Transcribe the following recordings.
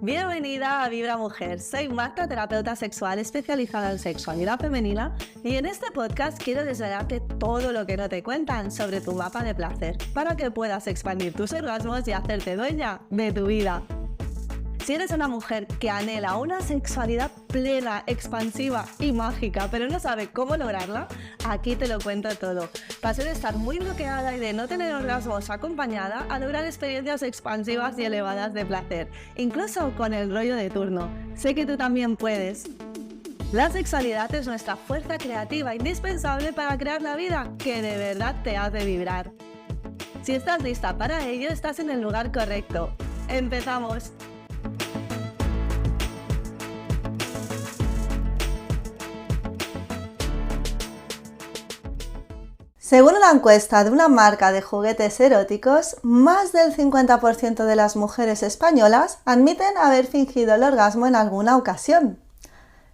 Bienvenida a Vibra Mujer, soy Marta, terapeuta sexual especializada en sexualidad femenina y en este podcast quiero desvelarte todo lo que no te cuentan sobre tu mapa de placer para que puedas expandir tus orgasmos y hacerte dueña de tu vida. Si eres una mujer que anhela una sexualidad plena, expansiva y mágica, pero no sabe cómo lograrla, aquí te lo cuento todo. Pasé de estar muy bloqueada y de no tener orgasmos acompañada a lograr experiencias expansivas y elevadas de placer, incluso con el rollo de turno. Sé que tú también puedes. La sexualidad es nuestra fuerza creativa indispensable para crear la vida que de verdad te hace vibrar. Si estás lista para ello, estás en el lugar correcto. ¡Empezamos! Según una encuesta de una marca de juguetes eróticos, más del 50% de las mujeres españolas admiten haber fingido el orgasmo en alguna ocasión.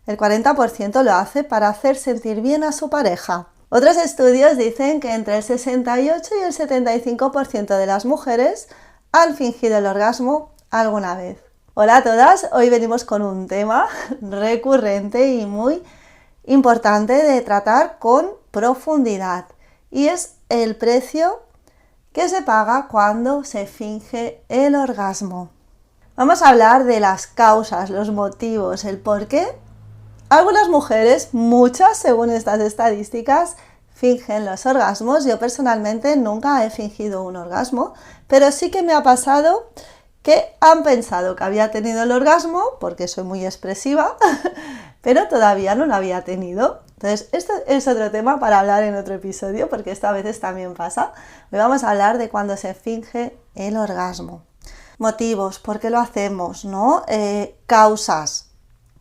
El 40% lo hace para hacer sentir bien a su pareja. Otros estudios dicen que entre el 68 y el 75% de las mujeres han fingido el orgasmo alguna vez. Hola a todas, hoy venimos con un tema recurrente y muy importante de tratar con profundidad. Y es el precio que se paga cuando se finge el orgasmo. Vamos a hablar de las causas, los motivos, el por qué. Algunas mujeres, muchas según estas estadísticas, fingen los orgasmos. Yo personalmente nunca he fingido un orgasmo, pero sí que me ha pasado que han pensado que había tenido el orgasmo, porque soy muy expresiva, pero todavía no lo había tenido. Entonces, esto es otro tema para hablar en otro episodio, porque esto a veces también pasa. Hoy vamos a hablar de cuando se finge el orgasmo. Motivos, ¿por qué lo hacemos? ¿No? Causas.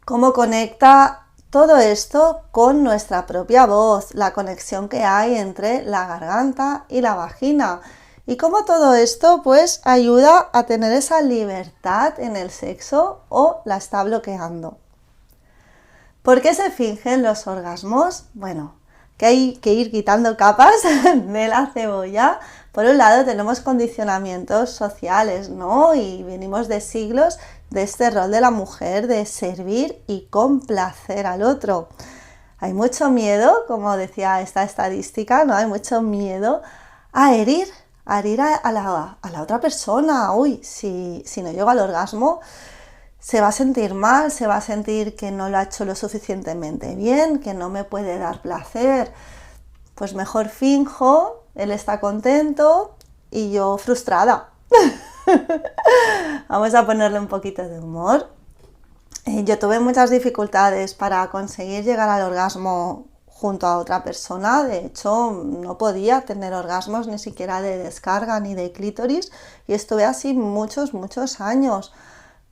¿Cómo conecta todo esto con nuestra propia voz? La conexión que hay entre la garganta y la vagina. Y cómo todo esto pues ayuda a tener esa libertad en el sexo o la está bloqueando. ¿Por qué se fingen los orgasmos? Bueno, que hay que ir quitando capas de la cebolla. Por un lado tenemos condicionamientos sociales, ¿no? Y venimos de siglos de este rol de la mujer de servir y complacer al otro. Hay mucho miedo, como decía esta estadística, ¿no? Hay mucho miedo a herir a la otra persona. Uy, si no llego al orgasmo, se va a sentir mal, se va a sentir que no lo ha hecho lo suficientemente bien, que no me puede dar placer. Pues mejor finjo, él está contento y yo frustrada. Vamos a ponerle un poquito de humor. Yo tuve muchas dificultades para conseguir llegar al orgasmo junto a otra persona. De hecho, no podía tener orgasmos ni siquiera de descarga ni de clítoris y estuve así muchos años.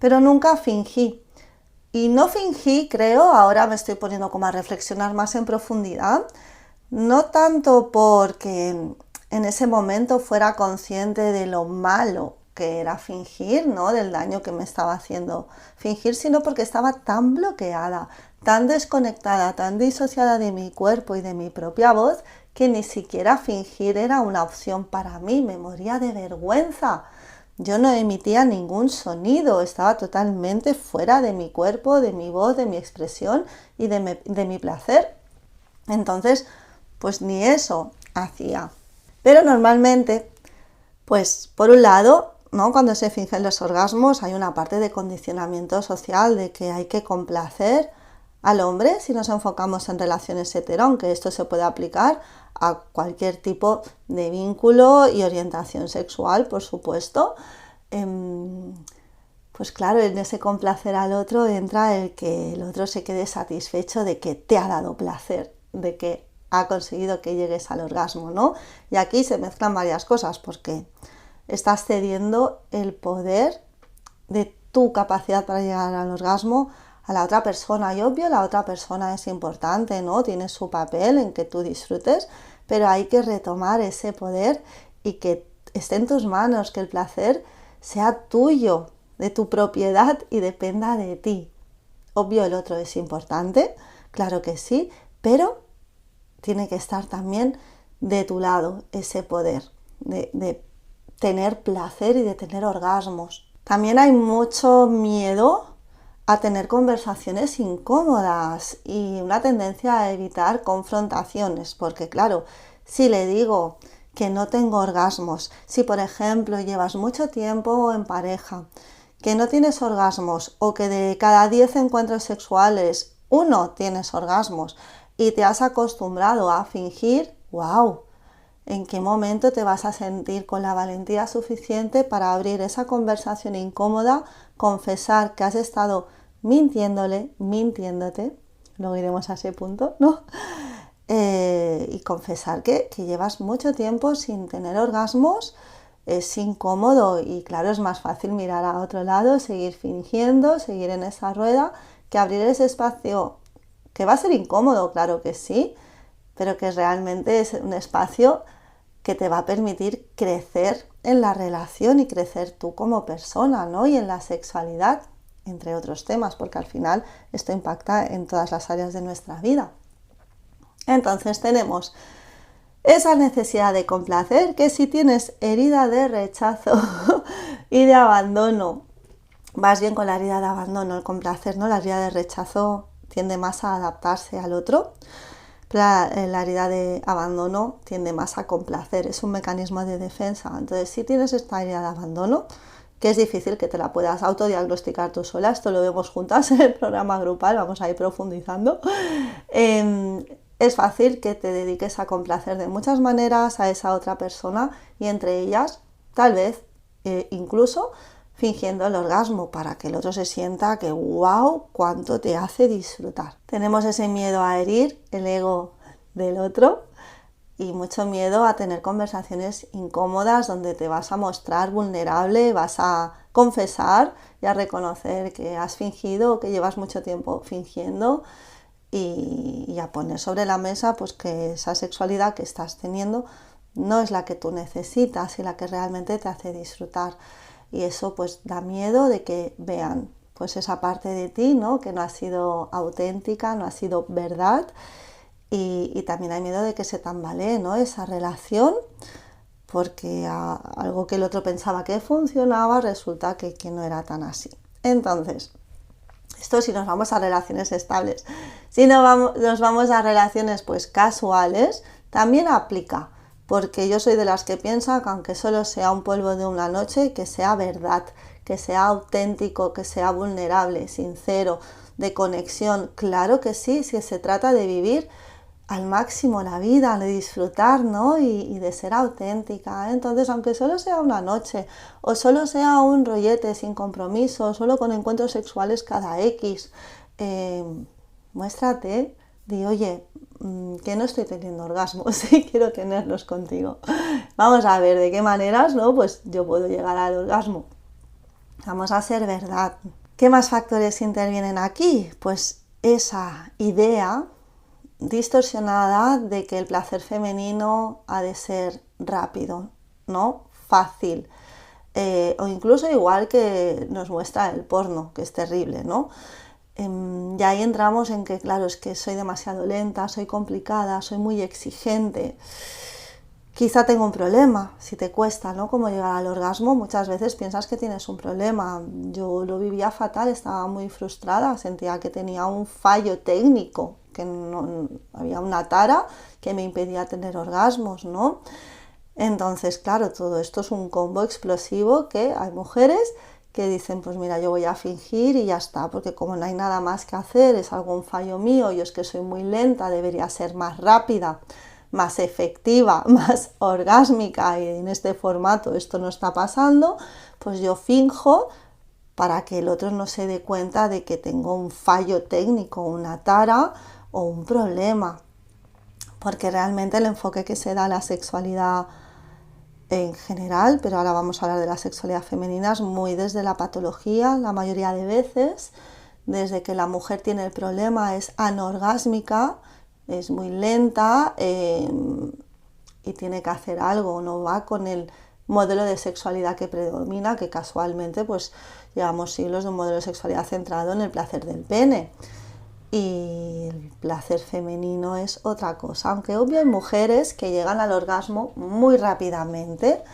Pero nunca fingí. Y no fingí, creo, ahora me estoy poniendo como a reflexionar más en profundidad, no tanto porque en ese momento fuera consciente de lo malo que era fingir, ¿no? Del daño que me estaba haciendo fingir, sino porque estaba tan bloqueada, tan desconectada, tan disociada de mi cuerpo y de mi propia voz, que ni siquiera fingir era una opción para mí, me moría de vergüenza. Yo no emitía ningún sonido, estaba totalmente fuera de mi cuerpo, de mi voz, de mi expresión y de mi placer. Entonces, pues ni eso hacía. Pero normalmente, pues por un lado, ¿no? Cuando se fingen los orgasmos hay una parte de condicionamiento social de que hay que complacer al hombre si nos enfocamos en relaciones hetero, aunque esto se puede aplicar a cualquier tipo de vínculo y orientación sexual, por supuesto. Pues claro, en ese complacer al otro entra el que el otro se quede satisfecho de que te ha dado placer, de que ha conseguido que llegues al orgasmo, ¿no? Y aquí se mezclan varias cosas porque estás cediendo el poder de tu capacidad para llegar al orgasmo a la otra persona. Y obvio, la otra persona es importante, ¿no? Tiene su papel en que tú disfrutes, pero hay que retomar ese poder y que esté en tus manos, que el placer sea tuyo, de tu propiedad y dependa de ti. Obvio, el otro es importante, claro que sí, pero tiene que estar también de tu lado ese poder de tener placer y de tener orgasmos. También hay mucho miedo a tener conversaciones incómodas y una tendencia a evitar confrontaciones, porque claro, si le digo que no tengo orgasmos, si por ejemplo llevas mucho tiempo en pareja, que no tienes orgasmos o que de cada 10 encuentros sexuales uno tienes orgasmos y te has acostumbrado a fingir, wow, ¿en qué momento te vas a sentir con la valentía suficiente para abrir esa conversación incómoda, confesar que has estado mintiéndote, luego iremos a ese punto, ¿no? Y confesar que llevas mucho tiempo sin tener orgasmos? Es incómodo y claro, es más fácil mirar a otro lado, seguir fingiendo, seguir en esa rueda, que abrir ese espacio que va a ser incómodo, claro que sí, pero que realmente es un espacio que te va a permitir crecer en la relación y crecer tú como persona, ¿no? Y en la sexualidad, entre otros temas, porque al final esto impacta en todas las áreas de nuestra vida. Entonces tenemos esa necesidad de complacer, que si tienes herida de rechazo y de abandono, vas bien con la herida de abandono, el complacer, ¿no? La herida de rechazo tiende más a adaptarse al otro, pero la herida de abandono tiende más a complacer, es un mecanismo de defensa. Entonces, si tienes esta herida de abandono, que es difícil que te la puedas autodiagnosticar tú sola, esto lo vemos juntas en el programa grupal, vamos a ir profundizando, es fácil que te dediques a complacer de muchas maneras a esa otra persona y entre ellas, tal vez, incluso fingiendo el orgasmo para que el otro se sienta que wow, cuánto te hace disfrutar. Tenemos ese miedo a herir el ego del otro y mucho miedo a tener conversaciones incómodas donde te vas a mostrar vulnerable, vas a confesar y a reconocer que has fingido o que llevas mucho tiempo fingiendo y a poner sobre la mesa pues que esa sexualidad que estás teniendo no es la que tú necesitas y la que realmente te hace disfrutar. Y eso pues da miedo de que vean pues esa parte de ti, ¿no? Que no ha sido auténtica, no ha sido verdad. Y también hay miedo de que se tambalee, ¿no? Esa relación, porque algo que el otro pensaba que funcionaba resulta que no era tan así. Entonces, esto si nos vamos a relaciones estables. Si nos vamos a relaciones pues casuales, también aplica. Porque yo soy de las que piensa que aunque solo sea un polvo de una noche, que sea verdad, que sea auténtico, que sea vulnerable, sincero, de conexión. Claro que sí, si se trata de vivir al máximo la vida, de disfrutar, ¿no? Y de ser auténtica. Entonces, aunque solo sea una noche, o solo sea un rollete sin compromiso, solo con encuentros sexuales cada X, muéstrate, di, oye, que no estoy teniendo orgasmos y quiero tenerlos contigo. Vamos a ver de qué maneras, ¿no? Pues yo puedo llegar al orgasmo. Vamos a ser verdad. ¿Qué más factores intervienen aquí? Pues esa idea distorsionada de que el placer femenino ha de ser rápido, ¿no? Fácil. O incluso igual que nos muestra el porno, que es terrible, ¿no? Y ahí entramos en que, claro, es que soy demasiado lenta, soy complicada, soy muy exigente. Quizá tengo un problema, si te cuesta, ¿no? Como llegar al orgasmo, muchas veces piensas que tienes un problema. Yo lo vivía fatal, estaba muy frustrada, sentía que tenía un fallo técnico, que no, había una tara que me impedía tener orgasmos, ¿no? Entonces, claro, todo esto es un combo explosivo que hay mujeres que dicen, pues mira, yo voy a fingir y ya está, porque como no hay nada más que hacer, es algún fallo mío, yo es que soy muy lenta, debería ser más rápida, más efectiva, más orgásmica y en este formato esto no está pasando, pues yo finjo para que el otro no se dé cuenta de que tengo un fallo técnico, una tara o un problema, porque realmente el enfoque que se da a la sexualidad en general, pero ahora vamos a hablar de la sexualidad femenina, es muy desde la patología, la mayoría de veces, desde que la mujer tiene el problema es anorgásmica, es muy lenta y tiene que hacer algo, no va con el modelo de sexualidad que predomina, que casualmente pues llevamos siglos de un modelo de sexualidad centrado en el placer del pene. Y el placer femenino es otra cosa, aunque obvio hay mujeres que llegan al orgasmo muy rápidamente,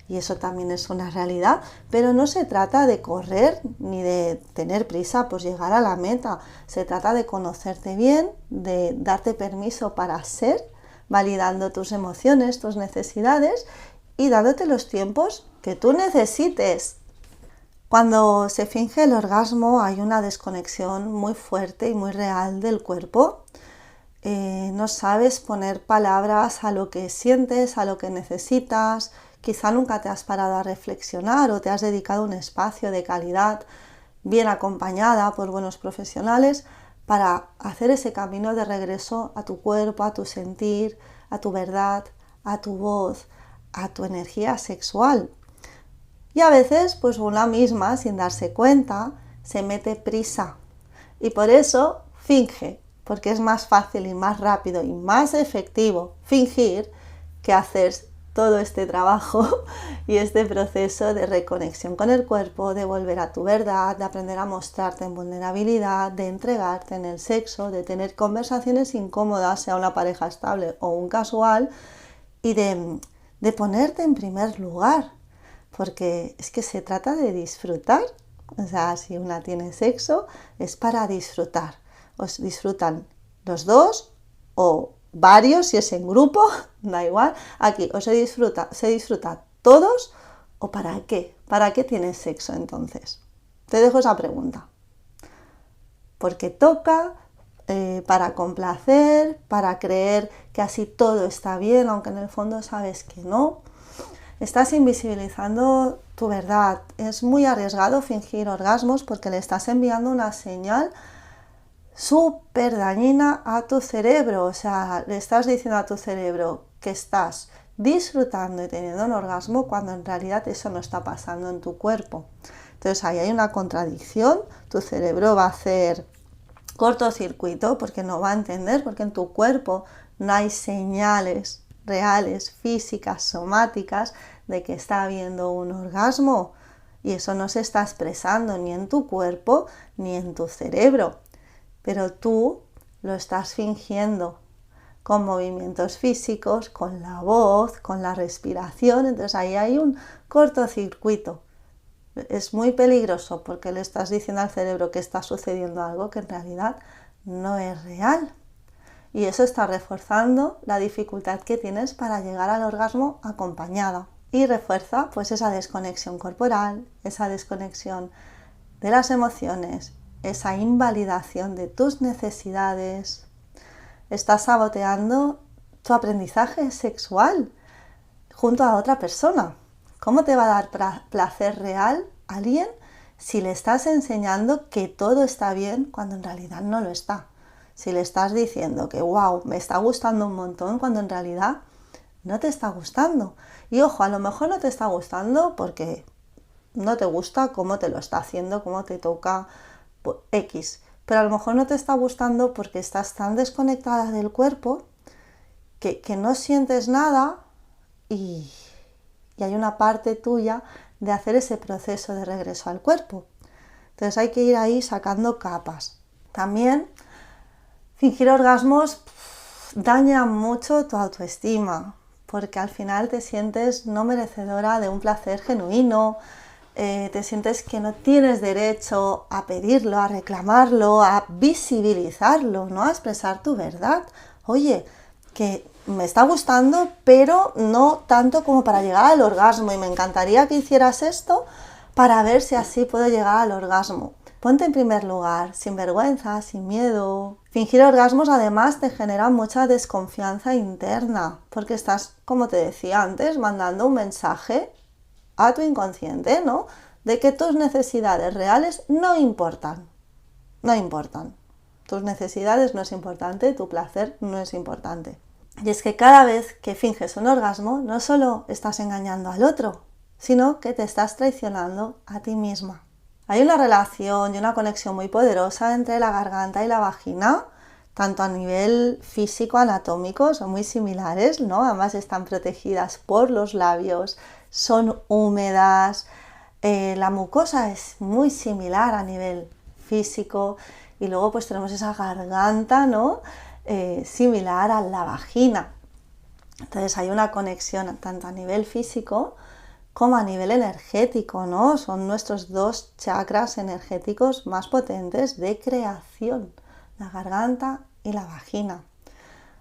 y eso también es una realidad, pero no se trata de correr ni de tener prisa por llegar a la meta, se trata de conocerte bien, de darte permiso para ser, validando tus emociones, tus necesidades y dándote los tiempos que tú necesites. Cuando se finge el orgasmo hay una desconexión muy fuerte y muy real del cuerpo. No sabes poner palabras a lo que sientes, a lo que necesitas. Quizá nunca te has parado a reflexionar o te has dedicado un espacio de calidad bien acompañada por buenos profesionales para hacer ese camino de regreso a tu cuerpo, a tu sentir, a tu verdad, a tu voz, a tu energía sexual. Y a veces, pues una misma, sin darse cuenta, se mete prisa. Y por eso finge, porque es más fácil y más rápido y más efectivo fingir que hacer todo este trabajo y este proceso de reconexión con el cuerpo, de volver a tu verdad, de aprender a mostrarte en vulnerabilidad, de entregarte en el sexo, de tener conversaciones incómodas, sea una pareja estable o un casual, y de ponerte en primer lugar. Porque es que se trata de disfrutar, o sea, si una tiene sexo es para disfrutar. Os disfrutan los dos o varios, si es en grupo, da igual. Aquí o se disfruta todos o ¿para qué? ¿Para qué tienes sexo entonces? Te dejo esa pregunta. Porque toca, para complacer, para creer que así todo está bien, aunque en el fondo sabes que no. Estás invisibilizando tu verdad. Es muy arriesgado fingir orgasmos porque le estás enviando una señal súper dañina a tu cerebro. O sea, le estás diciendo a tu cerebro que estás disfrutando y teniendo un orgasmo cuando en realidad eso no está pasando en tu cuerpo. Entonces ahí hay una contradicción. Tu cerebro va a hacer cortocircuito porque no va a entender, porque en tu cuerpo no hay señales reales, físicas, somáticas, de que está habiendo un orgasmo, y eso no se está expresando ni en tu cuerpo ni en tu cerebro, pero tú lo estás fingiendo con movimientos físicos, con la voz, con la respiración. Entonces ahí hay un cortocircuito. Es muy peligroso porque le estás diciendo al cerebro que está sucediendo algo que en realidad no es real. Y eso está reforzando la dificultad que tienes para llegar al orgasmo acompañada. Y refuerza pues esa desconexión corporal, esa desconexión de las emociones, esa invalidación de tus necesidades. Estás saboteando tu aprendizaje sexual junto a otra persona. ¿Cómo te va a dar placer real a alguien si le estás enseñando que todo está bien cuando en realidad no lo está? Si le estás diciendo que wow, me está gustando un montón cuando en realidad no te está gustando. Y ojo, a lo mejor no te está gustando porque no te gusta cómo te lo está haciendo, cómo te toca X. Pero a lo mejor no te está gustando porque estás tan desconectada del cuerpo que no sientes nada y hay una parte tuya de hacer ese proceso de regreso al cuerpo. Entonces hay que ir ahí sacando capas. También fingir orgasmos daña mucho tu autoestima, porque al final te sientes no merecedora de un placer genuino, te sientes que no tienes derecho a pedirlo, a reclamarlo, a visibilizarlo, ¿no? A expresar tu verdad. Oye, que me está gustando, pero no tanto como para llegar al orgasmo, y me encantaría que hicieras esto para ver si así puedo llegar al orgasmo. Ponte en primer lugar, sin vergüenza, sin miedo. Fingir orgasmos además te genera mucha desconfianza interna, porque estás, como te decía antes, mandando un mensaje a tu inconsciente, ¿no? De que tus necesidades reales no importan. No importan. Tus necesidades no es importante, tu placer no es importante. Y es que cada vez que finges un orgasmo, no solo estás engañando al otro, sino que te estás traicionando a ti misma. Hay una relación y una conexión muy poderosa entre la garganta y la vagina, tanto a nivel físico, anatómico, son muy similares, ¿no? Además están protegidas por los labios, son húmedas, la mucosa es muy similar a nivel físico, y luego pues tenemos esa garganta, ¿no? Similar a la vagina. Entonces hay una conexión tanto a nivel físico como a nivel energético, ¿no? Son nuestros dos chakras energéticos más potentes de creación, la garganta y la vagina.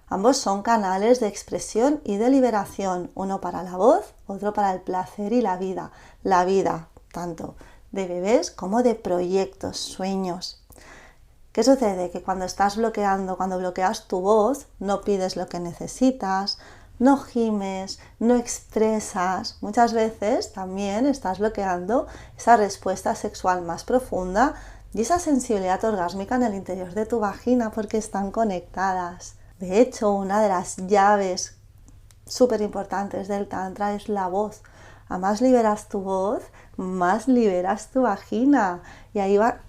Ambos son canales de expresión y de liberación, uno para la voz, otro para el placer y la vida. La vida, tanto de bebés como de proyectos, sueños. ¿Qué sucede? Que cuando cuando bloqueas tu voz, no pides lo que necesitas, no gimes, no expresas. Muchas veces también estás bloqueando esa respuesta sexual más profunda y esa sensibilidad orgásmica en el interior de tu vagina porque están conectadas. De hecho, una de las llaves súper importantes del Tantra es la voz. A más liberas tu voz, más liberas tu vagina. Y ahí va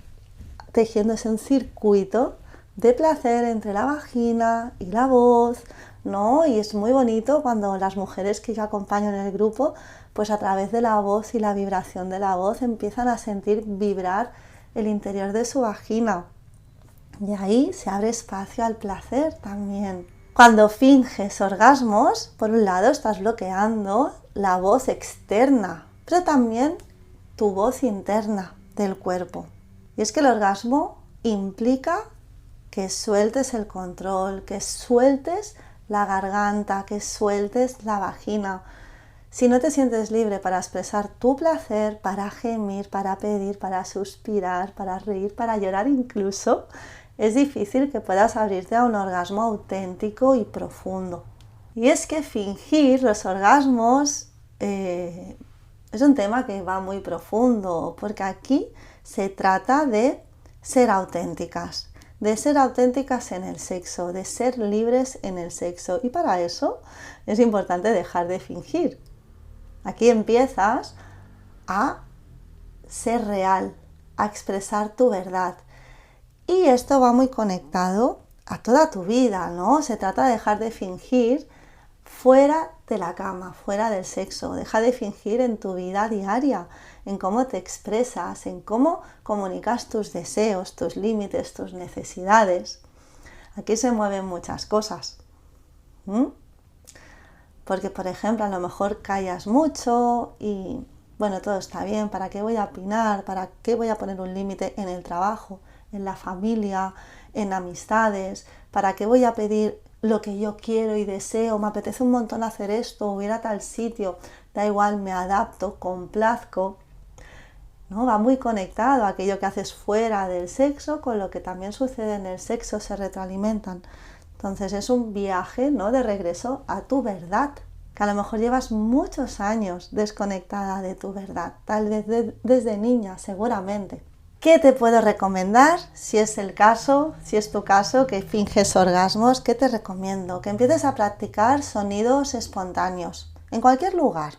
tejiéndose un circuito de placer entre la vagina y la voz, ¿no? Y es muy bonito cuando las mujeres que yo acompaño en el grupo, pues a través de la voz y la vibración de la voz empiezan a sentir vibrar el interior de su vagina. Y ahí se abre espacio al placer también. Cuando finges orgasmos, por un lado estás bloqueando la voz externa, pero también tu voz interna del cuerpo. Y es que el orgasmo implica que sueltes el control, que sueltes la garganta, que sueltes la vagina. Si no te sientes libre para expresar tu placer, para gemir, para pedir, para suspirar, para reír, para llorar incluso, es difícil que puedas abrirte a un orgasmo auténtico y profundo. Y es que fingir los orgasmos es un tema que va muy profundo, porque aquí se trata de ser auténticas en el sexo, de ser libres en el sexo. Y para eso es importante dejar de fingir. Aquí empiezas a ser real, a expresar tu verdad. Y esto va muy conectado a toda tu vida, ¿no? Se trata de dejar de fingir fuera de la cama, fuera del sexo. Deja de fingir en tu vida diaria, en cómo te expresas, en cómo comunicas tus deseos, tus límites, tus necesidades. Aquí se mueven muchas cosas. Porque, por ejemplo, a lo mejor callas mucho y, bueno, todo está bien. ¿Para qué voy a opinar? ¿Para qué voy a poner un límite en el trabajo, en la familia, en amistades? ¿Para qué voy a pedir lo que yo quiero y deseo? Me apetece un montón hacer esto, o ir a tal sitio. Da igual, me adapto, complazco. ¿No? Va muy conectado a aquello que haces fuera del sexo con lo que también sucede en el sexo, se retroalimentan. Entonces es un viaje, ¿no?, de regreso a tu verdad, que a lo mejor llevas muchos años desconectada de tu verdad, tal vez desde niña, seguramente. ¿Qué te puedo recomendar? Si es el caso, si es tu caso, que finges orgasmos, ¿qué te recomiendo? Que empieces a practicar sonidos espontáneos, en cualquier lugar.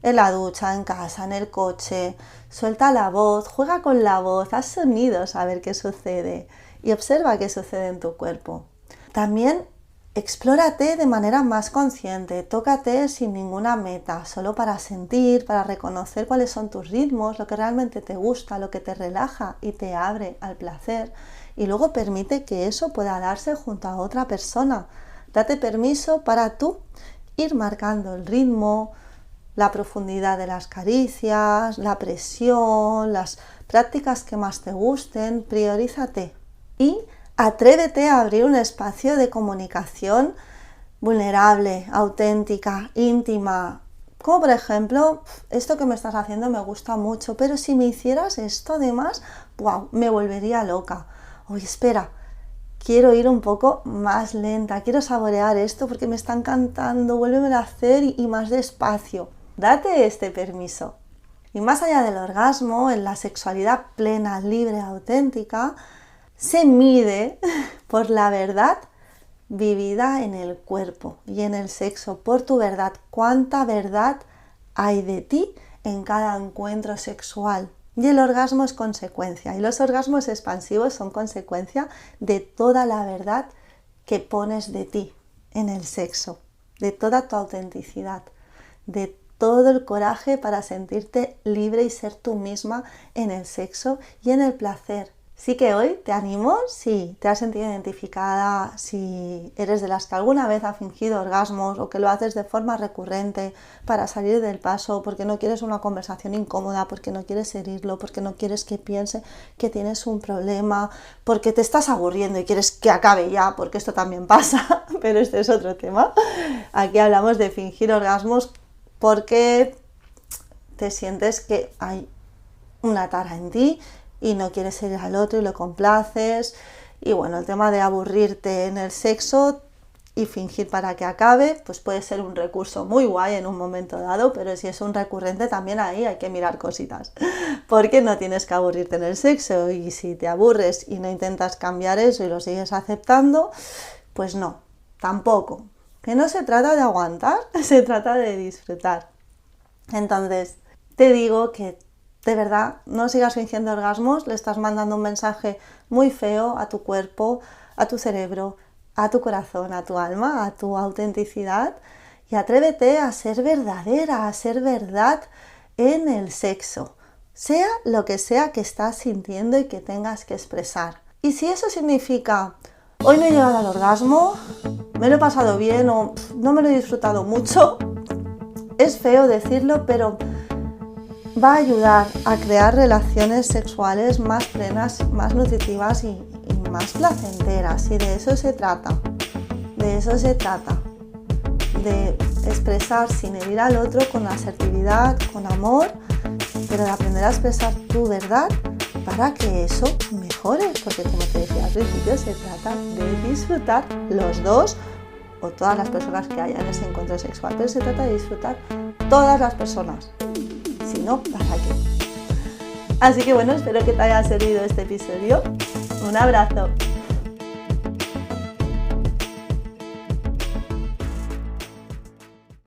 En la ducha, en casa, en el coche. Suelta la voz, juega con la voz, haz sonidos a ver qué sucede y observa qué sucede en tu cuerpo. También explórate de manera más consciente, tócate sin ninguna meta, solo para sentir, para reconocer cuáles son tus ritmos, lo que realmente te gusta, lo que te relaja y te abre al placer. Y luego permite que eso pueda darse junto a otra persona. Date permiso para tú ir marcando el ritmo, la profundidad de las caricias, la presión, las prácticas que más te gusten. Priorízate y atrévete a abrir un espacio de comunicación vulnerable, auténtica, íntima. Como por ejemplo, esto que me estás haciendo me gusta mucho, pero si me hicieras esto además, ¡wow!, me volvería loca. Oye, espera, quiero ir un poco más lenta, quiero saborear esto porque me está encantando, vuélvemelo a hacer y más despacio. Date este permiso. Y más allá del orgasmo, en la sexualidad plena, libre, auténtica, se mide por la verdad vivida en el cuerpo y en el sexo, por tu verdad. ¿Cuánta verdad hay de ti en cada encuentro sexual? Y el orgasmo es consecuencia, y los orgasmos expansivos son consecuencia de toda la verdad que pones de ti en el sexo, de toda tu autenticidad, de todo el coraje para sentirte libre y ser tú misma en el sexo y en el placer, Sí que hoy te animo, si te has sentido identificada, si eres de las que alguna vez ha fingido orgasmos o que lo haces de forma recurrente para salir del paso, porque no quieres una conversación incómoda, porque no quieres herirlo, porque no quieres que piense que tienes un problema, porque te estás aburriendo y quieres que acabe ya, porque esto también pasa, pero este es otro tema. Aquí hablamos de fingir orgasmos porque te sientes que hay una tara en ti y no quieres herir al otro y lo complaces. Y bueno, el tema de aburrirte en el sexo y fingir para que acabe, pues puede ser un recurso muy guay en un momento dado, pero si es un recurrente también ahí hay que mirar cositas, porque no tienes que aburrirte en el sexo, y si te aburres y no intentas cambiar eso y lo sigues aceptando, pues no, tampoco. Que no se trata de aguantar, se trata de disfrutar. Entonces, te digo que de verdad no sigas fingiendo orgasmos, le estás mandando un mensaje muy feo a tu cuerpo, a tu cerebro, a tu corazón, a tu alma, a tu autenticidad, y atrévete a ser verdadera, a ser verdad en el sexo, sea lo que sea que estás sintiendo y que tengas que expresar. Y si eso significa, hoy no he llegado al orgasmo, me lo he pasado bien o no me lo he disfrutado mucho, es feo decirlo, pero va a ayudar a crear relaciones sexuales más plenas, más nutritivas y más placenteras. Y de eso se trata. De eso se trata. De expresar sin herir al otro, con asertividad, con amor, pero de aprender a expresar tu verdad para que eso mejore. Porque como te decía al principio, se trata de disfrutar los dos o todas las personas que haya en ese encuentro sexual. Pero se trata de disfrutar todas las personas. Si no, ¿para qué? Así que bueno, espero que te haya servido este episodio. Un abrazo.